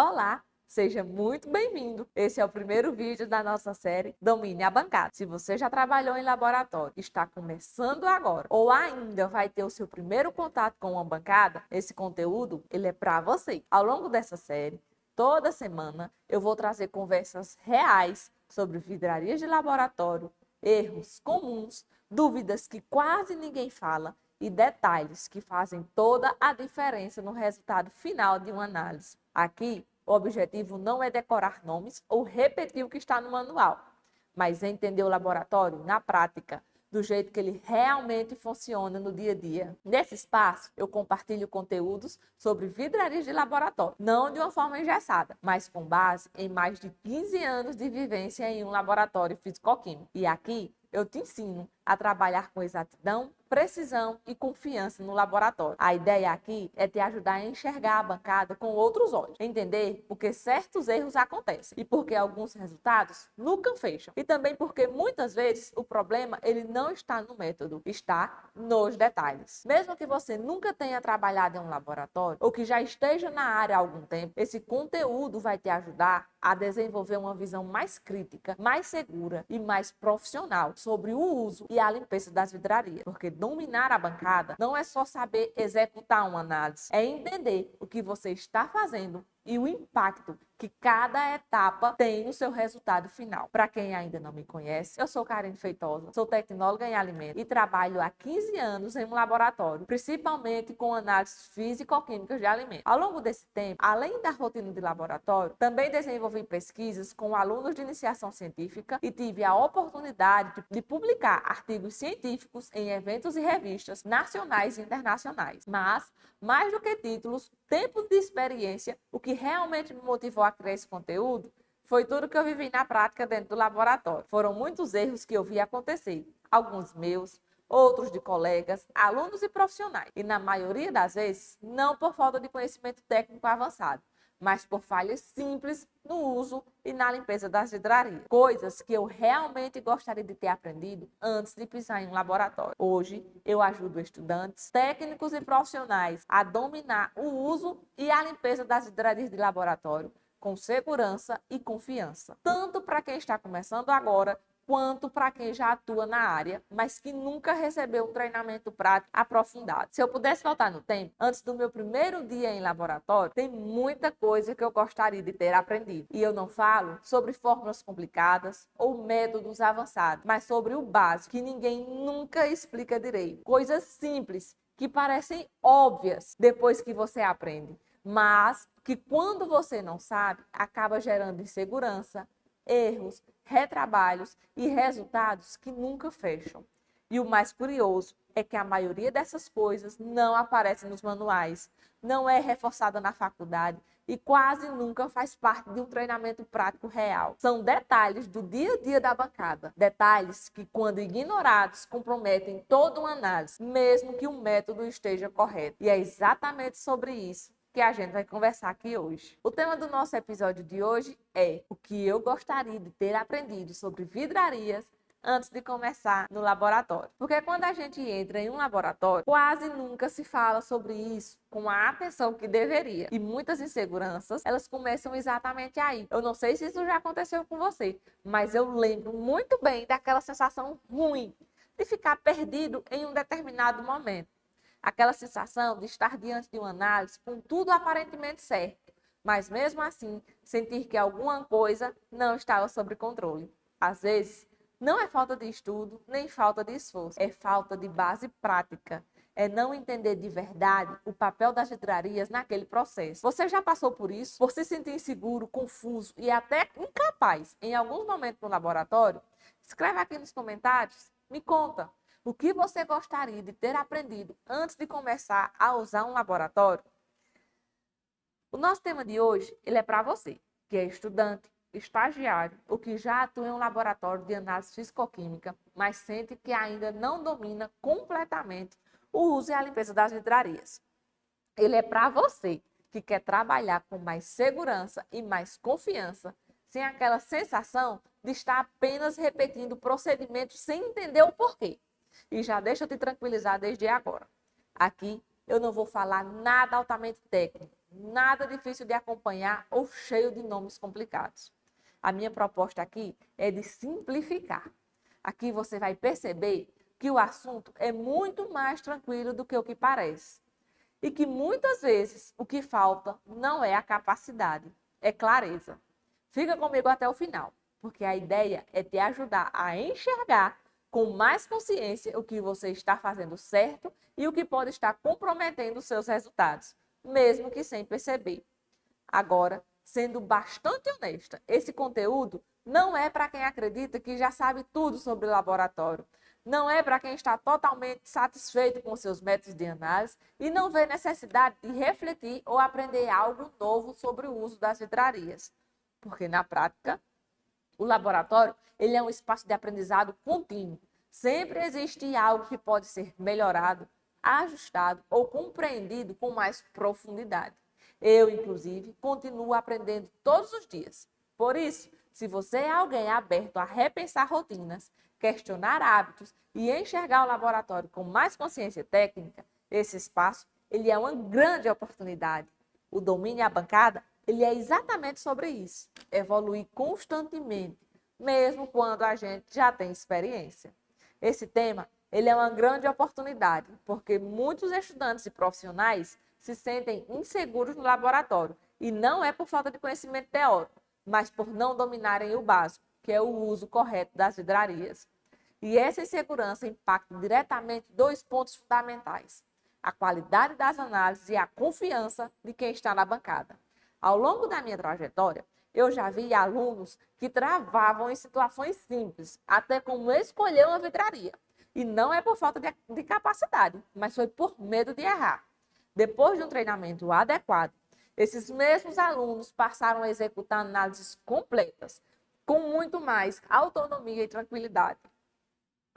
Olá, seja muito bem-vindo. Esse é o primeiro vídeo da nossa série Domine a Bancada. Se você já trabalhou em laboratório, está começando agora ou ainda vai ter o seu primeiro contato com uma bancada, esse conteúdo ele é para você. Ao longo dessa série, toda semana eu vou trazer conversas reais sobre vidrarias de laboratório, erros comuns, dúvidas que quase ninguém fala e detalhes que fazem toda a diferença no resultado final de uma análise. Aqui, o objetivo não é decorar nomes ou repetir o que está no manual, mas é entender o laboratório na prática, do jeito que ele realmente funciona no dia a dia. Nesse espaço, eu compartilho conteúdos sobre vidrarias de laboratório, não de uma forma engessada, mas com base em mais de 15 anos de vivência em um laboratório físico-químico. E aqui, eu te ensino a trabalhar com exatidão, precisão e confiança no laboratório. A ideia aqui é te ajudar a enxergar a bancada com outros olhos, entender por que certos erros acontecem e por que alguns resultados nunca fecham. E também porque muitas vezes o problema ele não está no método, está nos detalhes. Mesmo que você nunca tenha trabalhado em um laboratório ou que já esteja na área há algum tempo, esse conteúdo vai te ajudar a desenvolver uma visão mais crítica, mais segura e mais profissional sobre o uso e a limpeza das vidrarias. Porque dominar a bancada não é só saber executar uma análise, é entender o que você está fazendo e o impacto que cada etapa tem no seu resultado final. Para quem ainda não me conhece, eu sou Karine Feitosa, sou tecnóloga em alimentos e trabalho há 15 anos em um laboratório, principalmente com análises físico-químicas de alimentos. Ao longo desse tempo, além da rotina de laboratório, também desenvolvi pesquisas com alunos de iniciação científica e tive a oportunidade de publicar artigos científicos em eventos e revistas nacionais e internacionais. Mas, mais do que títulos, tempo de experiência, o que realmente me motivou a criar esse conteúdo foi tudo que eu vivi na prática dentro do laboratório. Foram muitos erros que eu vi acontecer, alguns meus, outros de colegas, alunos e profissionais. E na maioria das vezes, não por falta de conhecimento técnico avançado, mas por falhas simples no uso e na limpeza das vidrarias. Coisas que eu realmente gostaria de ter aprendido antes de pisar em um laboratório. Hoje, eu ajudo estudantes, técnicos e profissionais a dominar o uso e a limpeza das vidrarias de laboratório com segurança e confiança. Tanto para quem está começando agora, quanto para quem já atua na área, mas que nunca recebeu um treinamento prático aprofundado. Se eu pudesse voltar no tempo, antes do meu primeiro dia em laboratório, tem muita coisa que eu gostaria de ter aprendido. E eu não falo sobre fórmulas complicadas ou métodos avançados, mas sobre o básico, que ninguém nunca explica direito. Coisas simples, que parecem óbvias depois que você aprende, mas que quando você não sabe, acaba gerando insegurança, erros, retrabalhos e resultados que nunca fecham. E o mais curioso é que a maioria dessas coisas não aparece nos manuais, não é reforçada na faculdade e quase nunca faz parte de um treinamento prático real. São detalhes do dia a dia da bancada, detalhes que, quando ignorados, comprometem toda uma análise, mesmo que o método esteja correto. E é exatamente sobre isso que a gente vai conversar aqui hoje. O tema do nosso episódio de hoje é o que eu gostaria de ter aprendido sobre vidrarias antes de começar no laboratório. Porque quando a gente entra em um laboratório, quase nunca se fala sobre isso com a atenção que deveria. E muitas inseguranças, elas começam exatamente aí. Eu não sei se isso já aconteceu com você, mas eu lembro muito bem daquela sensação ruim de ficar perdido em um determinado momento. Aquela sensação de estar diante de uma análise com tudo aparentemente certo, mas mesmo assim sentir que alguma coisa não estava sob controle. Às vezes, não é falta de estudo, nem falta de esforço, é falta de base prática. É não entender de verdade o papel das vidrarias naquele processo. Você já passou por isso? Por se sentir inseguro, confuso e até incapaz em alguns momentos no laboratório? Escreve aqui nos comentários, me conta. O que você gostaria de ter aprendido antes de começar a usar um laboratório? O nosso tema de hoje ele é para você, que é estudante, estagiário ou que já atua em um laboratório de análise físico-química, mas sente que ainda não domina completamente o uso e a limpeza das vidrarias. Ele é para você que quer trabalhar com mais segurança e mais confiança, sem aquela sensação de estar apenas repetindo procedimentos sem entender o porquê. E já deixa eu te tranquilizar desde agora. Aqui eu não vou falar nada altamente técnico, nada difícil de acompanhar ou cheio de nomes complicados. A minha proposta aqui é de simplificar. Aqui você vai perceber que o assunto é muito mais tranquilo do que o que parece. E que muitas vezes o que falta não é a capacidade, é clareza. Fica comigo até o final, porque a ideia é te ajudar a enxergar com mais consciência o que você está fazendo certo e o que pode estar comprometendo os seus resultados, mesmo que sem perceber. Agora, sendo bastante honesta, esse conteúdo não é para quem acredita que já sabe tudo sobre o laboratório. Não é para quem está totalmente satisfeito com seus métodos de análise e não vê necessidade de refletir ou aprender algo novo sobre o uso das vidrarias. Porque, na prática, o laboratório ele é um espaço de aprendizado contínuo. Sempre existe algo que pode ser melhorado, ajustado ou compreendido com mais profundidade. Eu, inclusive, continuo aprendendo todos os dias. Por isso, se você é alguém aberto a repensar rotinas, questionar hábitos e enxergar o laboratório com mais consciência técnica, esse espaço ele é uma grande oportunidade. O domínio e a bancada ele é exatamente sobre isso, evoluir constantemente, mesmo quando a gente já tem experiência. Esse tema ele é uma grande oportunidade, porque muitos estudantes e profissionais se sentem inseguros no laboratório, e não é por falta de conhecimento teórico, mas por não dominarem o básico, que é o uso correto das vidrarias. E essa insegurança impacta diretamente dois pontos fundamentais: a qualidade das análises e a confiança de quem está na bancada. Ao longo da minha trajetória, eu já vi alunos que travavam em situações simples, até como escolher uma vidraria. E não é por falta de capacidade, mas foi por medo de errar. Depois de um treinamento adequado, esses mesmos alunos passaram a executar análises completas, com muito mais autonomia e tranquilidade.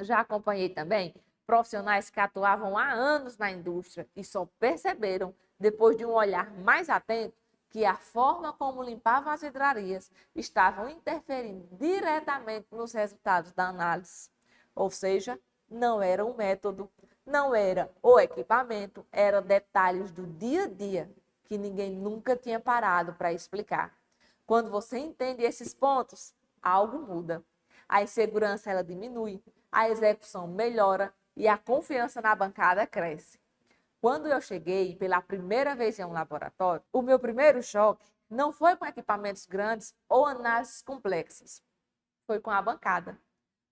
Já acompanhei também profissionais que atuavam há anos na indústria e só perceberam, depois de um olhar mais atento, que a forma como limpavam as vidrarias estavam interferindo diretamente nos resultados da análise. Ou seja, não era o método, não era o equipamento, eram detalhes do dia a dia que ninguém nunca tinha parado para explicar. Quando você entende esses pontos, algo muda. A insegurança ela diminui, a execução melhora e a confiança na bancada cresce. Quando eu cheguei pela primeira vez em um laboratório, o meu primeiro choque não foi com equipamentos grandes ou análises complexas, foi com a bancada,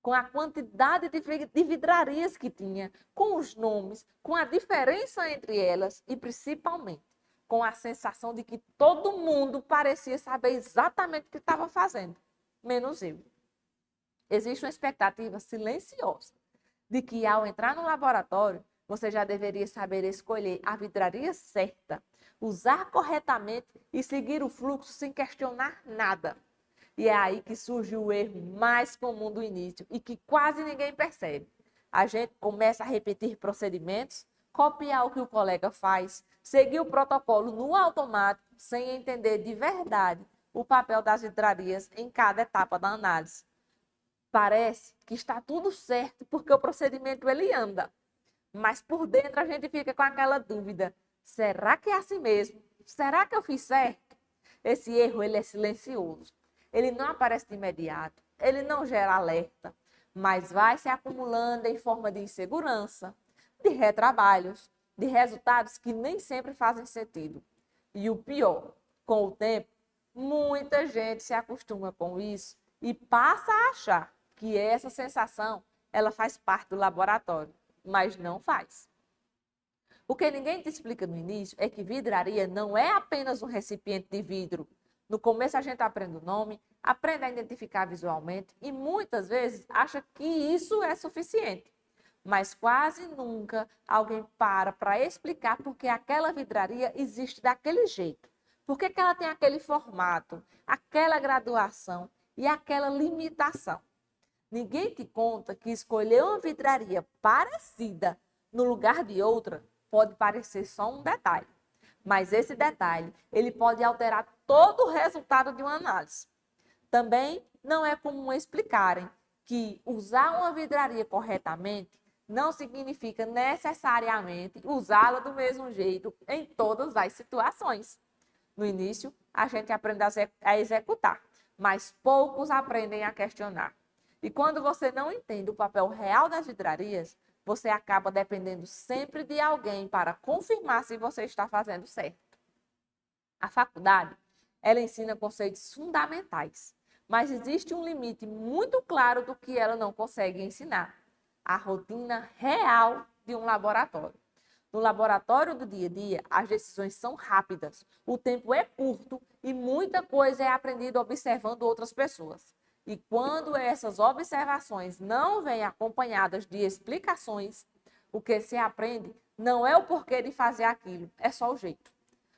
com a quantidade de vidrarias que tinha, com os nomes, com a diferença entre elas e principalmente com a sensação de que todo mundo parecia saber exatamente o que estava fazendo, menos eu. Existe uma expectativa silenciosa de que ao entrar no laboratório, você já deveria saber escolher a vidraria certa, usar corretamente e seguir o fluxo sem questionar nada. E é aí que surge o erro mais comum do início e que quase ninguém percebe. A gente começa a repetir procedimentos, copiar o que o colega faz, seguir o protocolo no automático, sem entender de verdade o papel das vidrarias em cada etapa da análise. Parece que está tudo certo porque o procedimento ele anda. Mas por dentro a gente fica com aquela dúvida: será que é assim mesmo? Será que eu fiz certo? Esse erro ele é silencioso. Ele não aparece de imediato, ele não gera alerta, mas vai se acumulando em forma de insegurança, de retrabalhos, de resultados que nem sempre fazem sentido. E o pior, com o tempo, muita gente se acostuma com isso e passa a achar que essa sensação ela faz parte do laboratório, mas não faz. O que ninguém te explica no início é que vidraria não é apenas um recipiente de vidro. No começo a gente aprende o nome, aprende a identificar visualmente e muitas vezes acha que isso é suficiente. Mas quase nunca alguém para explicar por que aquela vidraria existe daquele jeito. Por que ela tem aquele formato, aquela graduação e aquela limitação. Ninguém te conta que escolher uma vidraria parecida no lugar de outra pode parecer só um detalhe. Mas esse detalhe, ele pode alterar todo o resultado de uma análise. Também não é comum explicarem que usar uma vidraria corretamente não significa necessariamente usá-la do mesmo jeito em todas as situações. No início, a gente aprende a executar, mas poucos aprendem a questionar. E quando você não entende o papel real das vidrarias, você acaba dependendo sempre de alguém para confirmar se você está fazendo certo. A faculdade, ela ensina conceitos fundamentais, mas existe um limite muito claro do que ela não consegue ensinar: a rotina real de um laboratório. No laboratório do dia a dia, as decisões são rápidas, o tempo é curto e muita coisa é aprendida observando outras pessoas. E quando essas observações não vêm acompanhadas de explicações, o que se aprende não é o porquê de fazer aquilo, é só o jeito.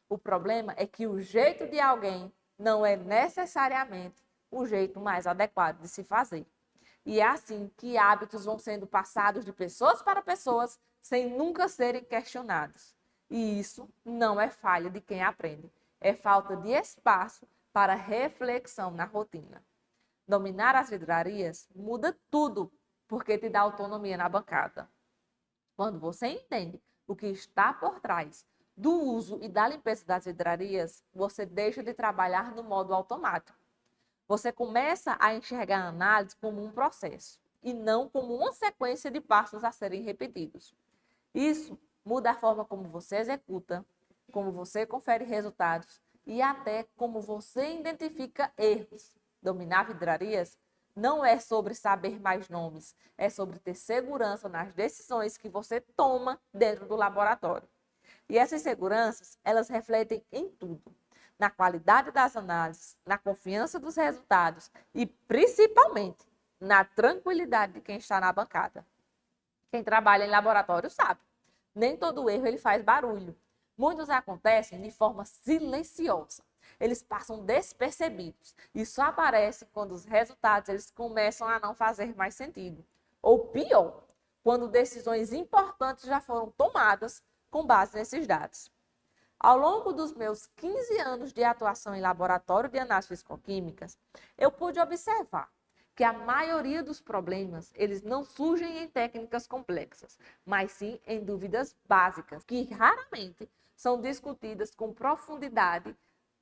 O problema é que o jeito de alguém não é necessariamente o jeito mais adequado de se fazer. E é assim que hábitos vão sendo passados de pessoas para pessoas sem nunca serem questionados. E isso não é falha de quem aprende, é falta de espaço para reflexão na rotina. Dominar as vidrarias muda tudo, porque te dá autonomia na bancada. Quando você entende o que está por trás do uso e da limpeza das vidrarias, você deixa de trabalhar no modo automático. Você começa a enxergar a análise como um processo e não como uma sequência de passos a serem repetidos. Isso muda a forma como você executa, como você confere resultados e até como você identifica erros. Dominar vidrarias não é sobre saber mais nomes, é sobre ter segurança nas decisões que você toma dentro do laboratório. E essas seguranças, elas refletem em tudo: na qualidade das análises, na confiança dos resultados e, principalmente, na tranquilidade de quem está na bancada. Quem trabalha em laboratório sabe, nem todo erro ele faz barulho. Muitos acontecem de forma silenciosa. Eles passam despercebidos e só aparecem quando os resultados eles começam a não fazer mais sentido. Ou pior, quando decisões importantes já foram tomadas com base nesses dados. Ao longo dos meus 15 anos de atuação em laboratório de análises físico-químicas, eu pude observar que a maioria dos problemas, eles não surgem em técnicas complexas, mas sim em dúvidas básicas, que raramente são discutidas com profundidade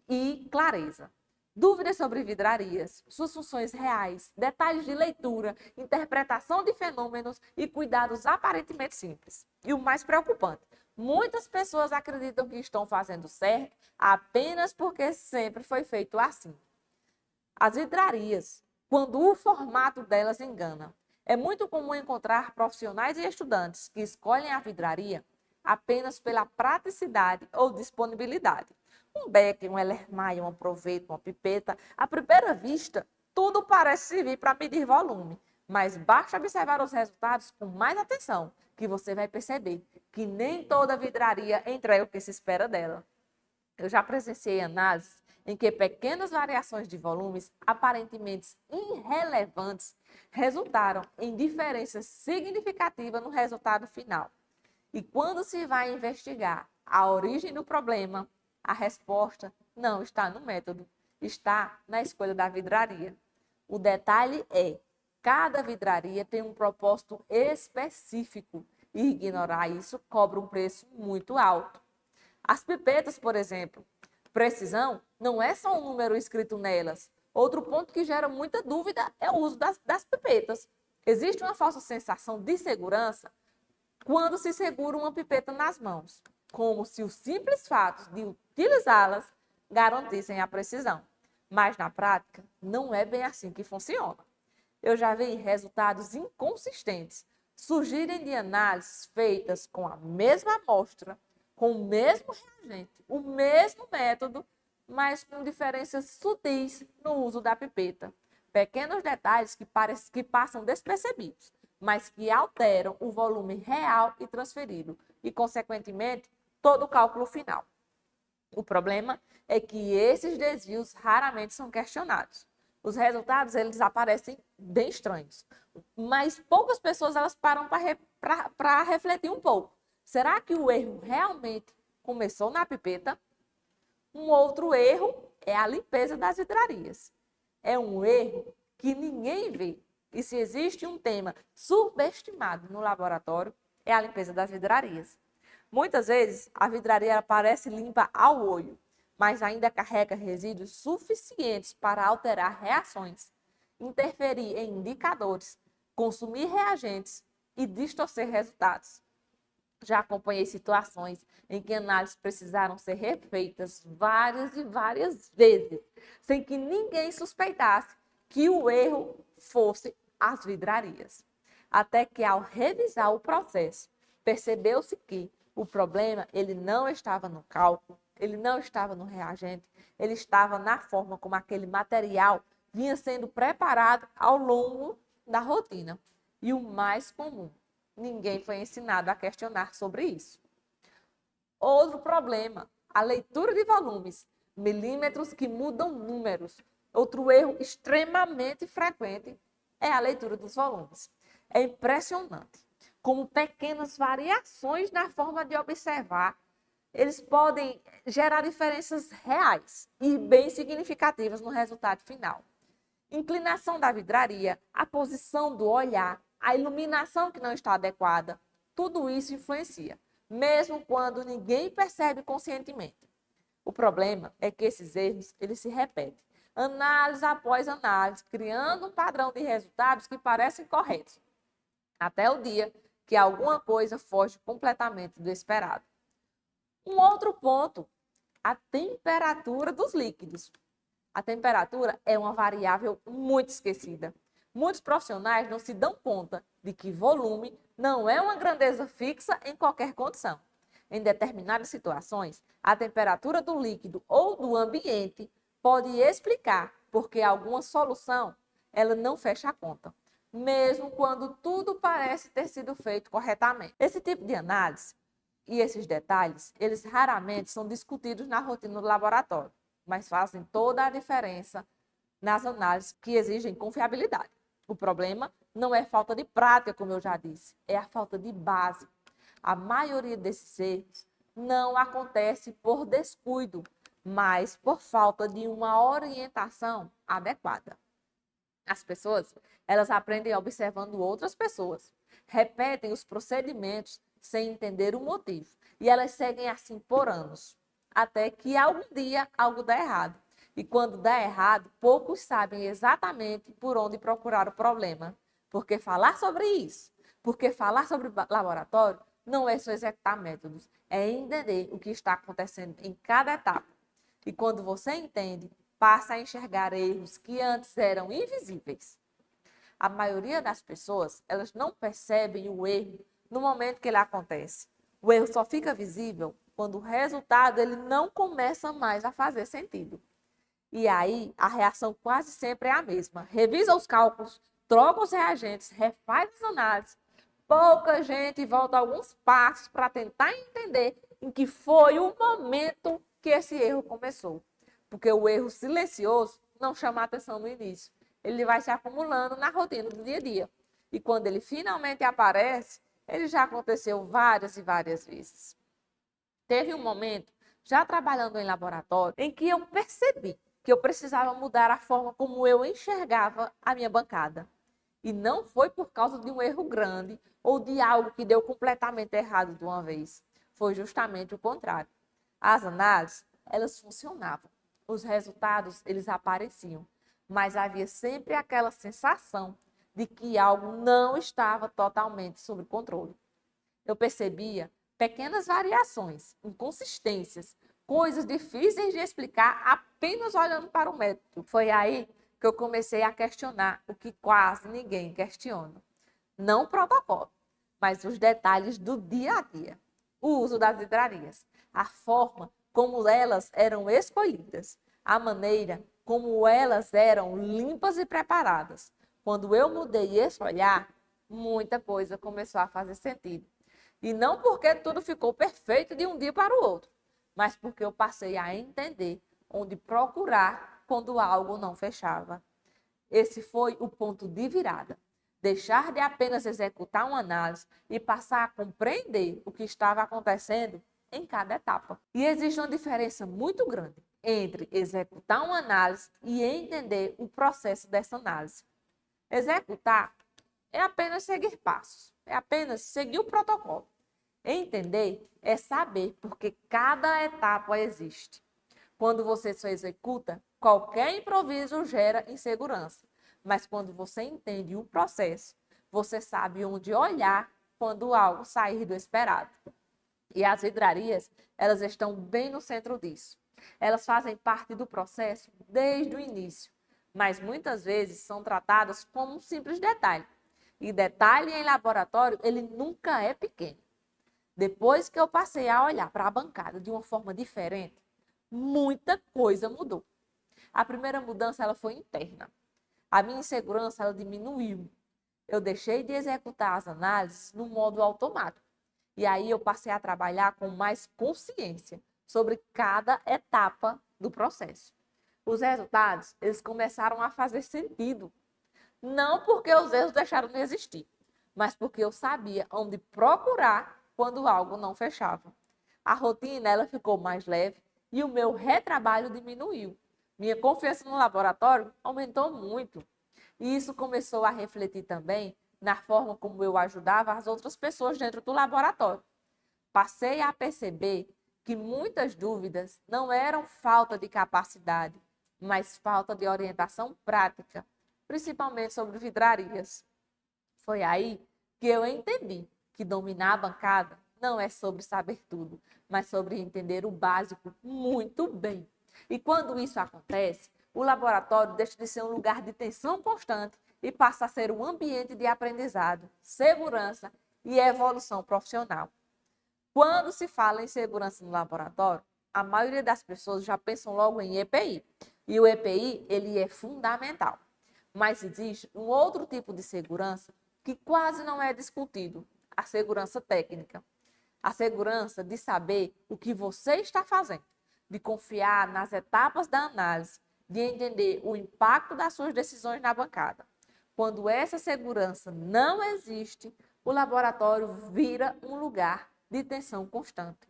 e clareza. Dúvidas sobre vidrarias, suas funções reais, detalhes de leitura, interpretação de fenômenos e cuidados aparentemente simples. E o mais preocupante, muitas pessoas acreditam que estão fazendo certo apenas porque sempre foi feito assim. As vidrarias, quando o formato delas engana, é muito comum encontrar profissionais e estudantes que escolhem a vidraria apenas pela praticidade ou disponibilidade. Um becker, um Erlenmeyer, um proveta, uma pipeta, à primeira vista, tudo parece servir para medir volume, mas basta observar os resultados com mais atenção, que você vai perceber que nem toda vidraria entrega o que se espera dela. Eu já presenciei análises em que pequenas variações de volumes aparentemente irrelevantes resultaram em diferenças significativas no resultado final. E quando se vai investigar a origem do problema, a resposta não está no método, está na escolha da vidraria. O detalhe é, cada vidraria tem um propósito específico e ignorar isso cobra um preço muito alto. As pipetas, por exemplo, precisão não é só um número escrito nelas. Outro ponto que gera muita dúvida é o uso das pipetas. Existe uma falsa sensação de segurança quando se segura uma pipeta nas mãos, como se o simples fato de utilizá-las garantissem a precisão. Mas na prática, não é bem assim que funciona. Eu já vi resultados inconsistentes surgirem de análises feitas com a mesma amostra, com o mesmo reagente, o mesmo método, mas com diferenças sutis no uso da pipeta. Pequenos detalhes que passam despercebidos, mas que alteram o volume real e transferido e, consequentemente, todo o cálculo final. O problema é que esses desvios raramente são questionados. Os resultados eles aparecem bem estranhos, mas poucas pessoas elas param para refletir um pouco. Será que o erro realmente começou na pipeta? Um outro erro é a limpeza das vidrarias. É um erro que ninguém vê. E se existe um tema subestimado no laboratório, é a limpeza das vidrarias. Muitas vezes, a vidraria parece limpa ao olho, mas ainda carrega resíduos suficientes para alterar reações, interferir em indicadores, consumir reagentes e distorcer resultados. Já acompanhei situações em que análises precisaram ser refeitas várias e várias vezes, sem que ninguém suspeitasse que o erro fosse as vidrarias. Até que, ao revisar o processo, percebeu-se que o problema ele não estava no cálculo, ele não estava no reagente, ele estava na forma como aquele material vinha sendo preparado ao longo da rotina. E o mais comum, ninguém foi ensinado a questionar sobre isso. Outro problema, a leitura de volumes, milímetros que mudam números. Outro erro extremamente frequente é a leitura dos volumes. É impressionante como pequenas variações na forma de observar, eles podem gerar diferenças reais e bem significativas no resultado final. Inclinação da vidraria, a posição do olhar, a iluminação que não está adequada, tudo isso influencia, mesmo quando ninguém percebe conscientemente. O problema é que esses erros eles se repetem, análise após análise, criando um padrão de resultados que parecem corretos, até o dia que alguma coisa foge completamente do esperado. Um outro ponto, a temperatura dos líquidos. A temperatura é uma variável muito esquecida. Muitos profissionais não se dão conta de que volume não é uma grandeza fixa em qualquer condição. Em determinadas situações, a temperatura do líquido ou do ambiente pode explicar porque alguma solução ela não fecha a conta, mesmo quando tudo parece ter sido feito corretamente. Esse tipo de análise e esses detalhes, eles raramente são discutidos na rotina do laboratório, mas fazem toda a diferença nas análises que exigem confiabilidade. O problema não é falta de prática, como eu já disse, é a falta de base. A maioria desses erros não acontece por descuido, mas por falta de uma orientação adequada. As pessoas, elas aprendem observando outras pessoas, repetem os procedimentos sem entender o motivo, e elas seguem assim por anos, até que algum dia algo dá errado. E quando dá errado, poucos sabem exatamente por onde procurar o problema, porque falar sobre isso, porque falar sobre laboratório não é só executar métodos, é entender o que está acontecendo em cada etapa. E quando você entende, passa a enxergar erros que antes eram invisíveis. A maioria das pessoas, elas não percebem o erro no momento que ele acontece. O erro só fica visível quando o resultado ele não começa mais a fazer sentido. E aí, a reação quase sempre é a mesma. Revisa os cálculos, troca os reagentes, refaz as análises. Pouca gente volta alguns passos para tentar entender em que foi o momento que esse erro começou. Porque o erro silencioso não chama atenção no início. Ele vai se acumulando na rotina do dia a dia. E quando ele finalmente aparece, ele já aconteceu várias e várias vezes. Teve um momento, já trabalhando em laboratório, em que eu percebi que eu precisava mudar a forma como eu enxergava a minha bancada. E não foi por causa de um erro grande ou de algo que deu completamente errado de uma vez. Foi justamente o contrário. As análises, elas funcionavam. Os resultados, eles apareciam. Mas havia sempre aquela sensação de que algo não estava totalmente sob controle. Eu percebia pequenas variações, inconsistências, coisas difíceis de explicar apenas olhando para o método. Foi aí que eu comecei a questionar o que quase ninguém questiona. Não o protocolo, mas os detalhes do dia a dia. O uso das vidrarias, a forma como elas eram escolhidas, a maneira como elas eram limpas e preparadas. Quando eu mudei esse olhar, muita coisa começou a fazer sentido. E não porque tudo ficou perfeito de um dia para o outro, mas porque eu passei a entender onde procurar quando algo não fechava. Esse foi o ponto de virada. Deixar de apenas executar uma análise e passar a compreender o que estava acontecendo em cada etapa. E existe uma diferença muito grande entre executar uma análise e entender o processo dessa análise. Executar é apenas seguir passos, é apenas seguir o protocolo. Entender é saber porque cada etapa existe. Quando você só executa, qualquer improviso gera insegurança. Mas quando você entende o processo, você sabe onde olhar quando algo sair do esperado. E as vidrarias, elas estão bem no centro disso. Elas fazem parte do processo desde o início, mas muitas vezes são tratadas como um simples detalhe. E detalhe em laboratório, ele nunca é pequeno. Depois que eu passei a olhar para a bancada de uma forma diferente, muita coisa mudou. A primeira mudança ela foi interna. A minha insegurança ela diminuiu. Eu deixei de executar as análises no modo automático. E aí eu passei a trabalhar com mais consciência sobre cada etapa do processo. Os resultados, eles começaram a fazer sentido. Não porque os erros deixaram de existir, mas porque eu sabia onde procurar quando algo não fechava. A rotina, ela ficou mais leve e o meu retrabalho diminuiu. Minha confiança no laboratório aumentou muito. E isso começou a refletir também na forma como eu ajudava as outras pessoas dentro do laboratório. Passei a perceber que muitas dúvidas não eram falta de capacidade, mas falta de orientação prática, principalmente sobre vidrarias. Foi aí que eu entendi que dominar a bancada não é sobre saber tudo, mas sobre entender o básico muito bem. E quando isso acontece, o laboratório deixa de ser um lugar de tensão constante e passa a ser um ambiente de aprendizado, segurança e evolução profissional. Quando se fala em segurança no laboratório, a maioria das pessoas já pensam logo em EPI. E o EPI, ele é fundamental. Mas existe um outro tipo de segurança que quase não é discutido, a segurança técnica. A segurança de saber o que você está fazendo, de confiar nas etapas da análise, de entender o impacto das suas decisões na bancada. Quando essa segurança não existe, o laboratório vira um lugar de tensão constante.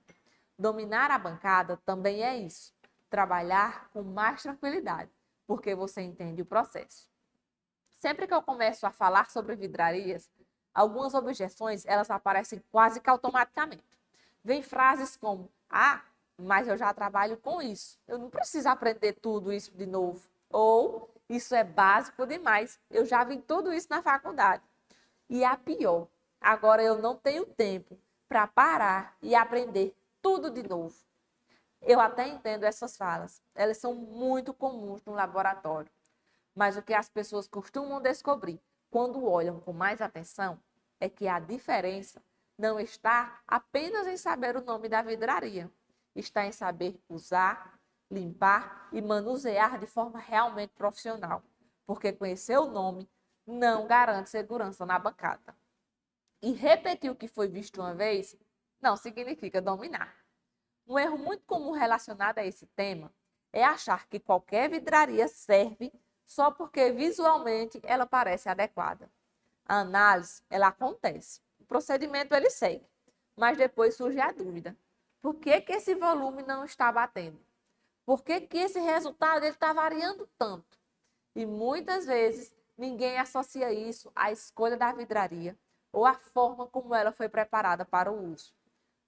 Dominar a bancada também é isso, trabalhar com mais tranquilidade, porque você entende o processo. Sempre que eu começo a falar sobre vidrarias, algumas objeções elas aparecem quase que automaticamente. Vem frases como, mas eu já trabalho com isso, eu não preciso aprender tudo isso de novo. Ou, isso é básico demais, eu já vi tudo isso na faculdade. E a pior, agora eu não tenho tempo para parar e aprender tudo de novo. Eu até entendo essas falas, elas são muito comuns no laboratório. Mas o que as pessoas costumam descobrir quando olham com mais atenção é que a diferença não está apenas em saber o nome da vidraria, está em saber usar, limpar e manusear de forma realmente profissional, porque conhecer o nome não garante segurança na bancada. E repetir o que foi visto uma vez não significa dominar. Um erro muito comum relacionado a esse tema é achar que qualquer vidraria serve só porque visualmente ela parece adequada. A análise, ela acontece, o procedimento ele segue, mas depois surge a dúvida. Por que esse volume não está batendo? Por que esse resultado está variando tanto? E muitas vezes ninguém associa isso à escolha da vidraria ou à forma como ela foi preparada para o uso.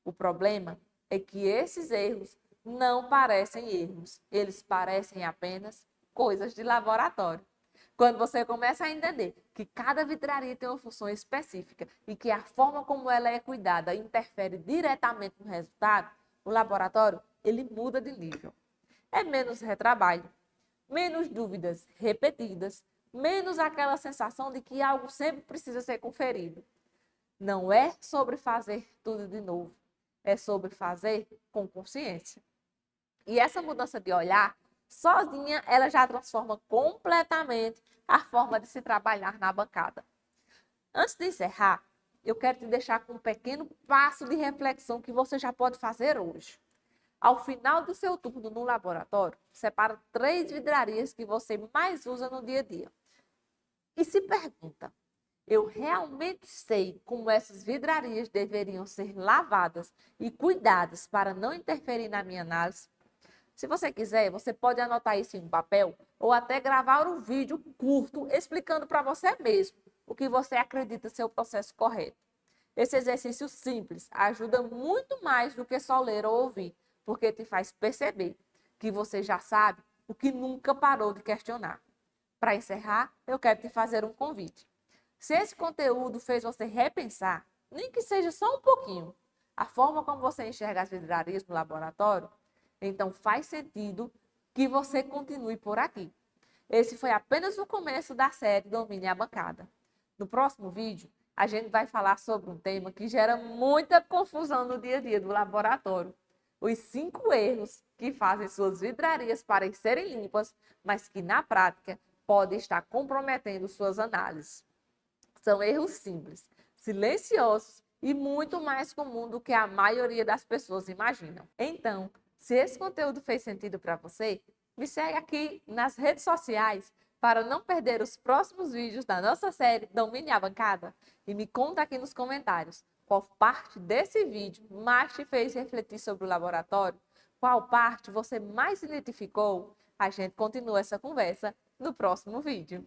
O problema é que esses erros não parecem erros, eles parecem apenas coisas de laboratório. Quando você começa a entender que cada vidraria tem uma função específica e que a forma como ela é cuidada interfere diretamente no resultado, o laboratório ele muda de nível. É menos retrabalho, menos dúvidas repetidas, menos aquela sensação de que algo sempre precisa ser conferido. Não é sobre fazer tudo de novo, é sobre fazer com consciência. E essa mudança de olhar, sozinha, ela já transforma completamente a forma de se trabalhar na bancada. Antes de encerrar, eu quero te deixar com um pequeno passo de reflexão que você já pode fazer hoje. Ao final do seu turno no laboratório, separa 3 vidrarias que você mais usa no dia a dia. E se pergunta, eu realmente sei como essas vidrarias deveriam ser lavadas e cuidadas para não interferir na minha análise? Se você quiser, você pode anotar isso em um papel ou até gravar um vídeo curto explicando para você mesmo o que você acredita ser o processo correto. Esse exercício simples ajuda muito mais do que só ler ou ouvir, porque te faz perceber que você já sabe, o que nunca parou de questionar. Para encerrar, eu quero te fazer um convite. Se esse conteúdo fez você repensar, nem que seja só um pouquinho, a forma como você enxerga as vidrarias no laboratório, então faz sentido que você continue por aqui. Esse foi apenas o começo da série Domine a Bancada. No próximo vídeo, a gente vai falar sobre um tema que gera muita confusão no dia a dia do laboratório. Os 5 erros que fazem suas vidrarias parecerem limpas, mas que na prática podem estar comprometendo suas análises. São erros simples, silenciosos e muito mais comuns do que a maioria das pessoas imaginam. Então, se esse conteúdo fez sentido para você, me segue aqui nas redes sociais para não perder os próximos vídeos da nossa série Domine a Bancada e me conta aqui nos comentários qual parte desse vídeo mais te fez refletir sobre o laboratório, qual parte você mais se identificou. A gente continua essa conversa no próximo vídeo.